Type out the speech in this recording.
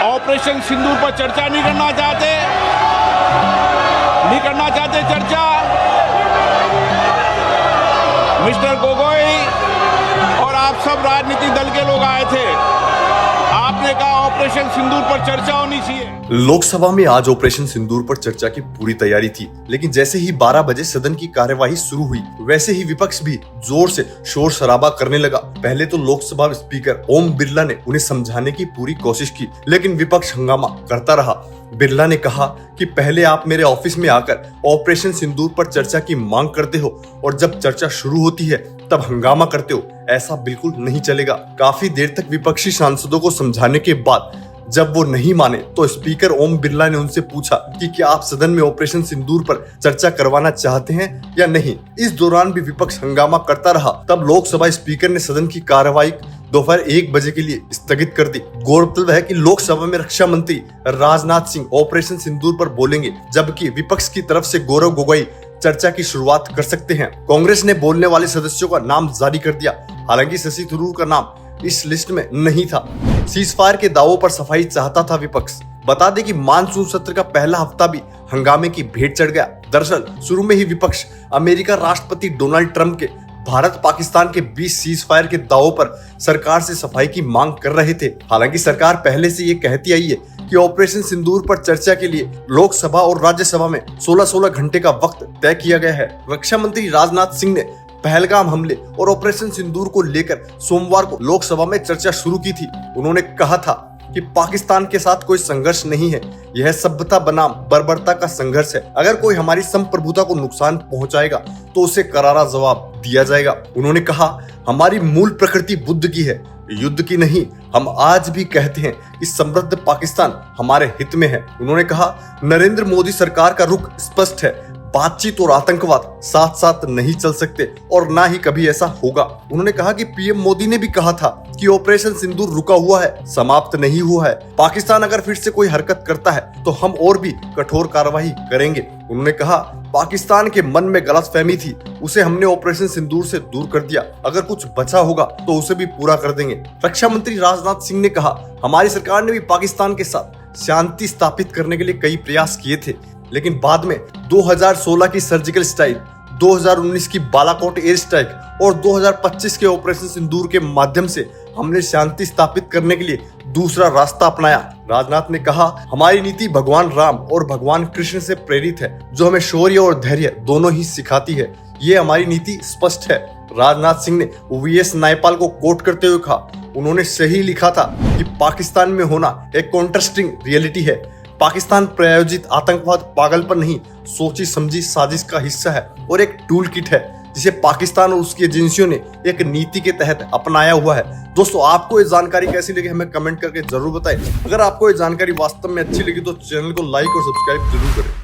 Operation सिंदूर पर चर्चा नहीं करना चाहते चर्चा। मिस्टर गोगोई और आप सब राजनीतिक दल के लोग आए थे, आपने कहा ऑपरेशन सिंदूर पर चर्चा होनी चाहिए। लोकसभा में आज ऑपरेशन सिंदूर पर चर्चा की पूरी तैयारी थी, लेकिन जैसे ही 12 बजे सदन की कार्यवाही शुरू हुई, वैसे ही विपक्ष भी जोर से शोर शराबा करने लगा। पहले तो लोकसभा स्पीकर ओम बिरला ने उन्हें समझाने की पूरी कोशिश की, लेकिन विपक्ष हंगामा करता रहा। बिरला ने कहा कि पहले आप मेरे ऑफिस में आकर ऑपरेशन सिंदूर पर चर्चा की मांग करते हो और जब चर्चा शुरू होती है तब हंगामा करते हो, ऐसा बिल्कुल नहीं चलेगा। काफी देर तक विपक्षी सांसदों को समझाने के बाद जब वो नहीं माने तो स्पीकर ओम बिरला ने उनसे पूछा कि क्या आप सदन में ऑपरेशन सिंदूर पर चर्चा करवाना चाहते हैं या नहीं। इस दौरान भी विपक्ष हंगामा करता रहा। तब लोकसभा स्पीकर ने सदन की कार्यवाही दोपहर 1 बजे के लिए स्थगित कर दी। गौरतलब है कि लोकसभा में रक्षा मंत्री राजनाथ सिंह ऑपरेशन सिंदूर पर बोलेंगे, जबकि विपक्ष की तरफ से गौरव गोगोई चर्चा की शुरुआत कर सकते हैं। कांग्रेस ने बोलने वाले सदस्यों का नाम जारी कर दिया, हालांकि शशि थरूर का नाम इस लिस्ट में नहीं था। सीजफायर के दावों पर सफाई चाहता था विपक्ष। बता दें कि मानसून सत्र का पहला हफ्ता भी हंगामे की भेंट चढ़ गया। दरअसल शुरू में ही विपक्ष अमेरिका राष्ट्रपति डोनाल्ड ट्रंप के भारत पाकिस्तान के बीच सीजफायर के दावों पर सरकार से सफाई की मांग कर रहे थे। हालांकि सरकार पहले से ये कहती आई है कि ऑपरेशन सिंदूर पर चर्चा के लिए लोकसभा और राज्यसभा में 16-16 घंटे का वक्त तय किया गया है। रक्षा मंत्री राजनाथ सिंह ने पहलगाम हमले और ऑपरेशन सिंदूर को लेकर सोमवार को लोकसभा में चर्चा शुरू की थी। उन्होंने कहा था कि पाकिस्तान के साथ कोई संघर्ष नहीं है, यह सभ्यता बनाम बर्बरता का संघर्ष है। अगर कोई हमारी संप्रभुता को नुकसान पहुंचाएगा तो उसे करारा जवाब दिया जाएगा। उन्होंने कहा, हमारी मूल प्रकृति बुद्ध की है, युद्ध की नहीं। हम आज भी कहते हैं कि समृद्ध पाकिस्तान हमारे हित में है। उन्होंने कहा, नरेंद्र मोदी सरकार का रुख स्पष्ट है, बातचीत और आतंकवाद साथ साथ नहीं चल सकते और ना ही कभी ऐसा होगा। उन्होंने कहा कि पीएम मोदी ने भी कहा था कि ऑपरेशन सिंदूर रुका हुआ है, समाप्त नहीं हुआ है। पाकिस्तान अगर फिर से कोई हरकत करता है तो हम और भी कठोर कार्रवाई करेंगे। उन्होंने कहा, पाकिस्तान के मन में गलतफहमी थी, उसे हमने ऑपरेशन सिंदूर से दूर कर दिया। अगर कुछ बचा होगा तो उसे भी पूरा कर देंगे। रक्षा मंत्री राजनाथ सिंह ने कहा, हमारी सरकार ने भी पाकिस्तान के साथ शांति स्थापित करने के लिए कई प्रयास किए थे, लेकिन बाद में 2016 की सर्जिकल स्ट्राइक, 2019 की बालाकोट एयर स्ट्राइक और 2025 के ऑपरेशन सिंदूर के माध्यम से हमने शांति स्थापित करने के लिए दूसरा रास्ता अपनाया। राजनाथ ने कहा, हमारी नीति भगवान राम और भगवान कृष्ण से प्रेरित है, जो हमें शौर्य और धैर्य दोनों ही सिखाती है। ये हमारी नीति स्पष्ट है। राजनाथ सिंह ने वीएस नायपाल को कोट करते हुए कहा, उन्होंने सही लिखा था कि पाकिस्तान में होना एक काउंटरस्टिंग रियलिटी है। पाकिस्तान प्रायोजित आतंकवाद पागलपन नहीं, सोची समझी साजिश का हिस्सा है और एक टूल किट है जिसे पाकिस्तान और उसकी एजेंसियों ने एक नीति के तहत अपनाया हुआ है। दोस्तों, आपको ये जानकारी कैसी लगी हमें कमेंट करके जरूर बताएं। अगर आपको ये जानकारी वास्तव में अच्छी लगी तो चैनल को लाइक और सब्सक्राइब जरूर करें।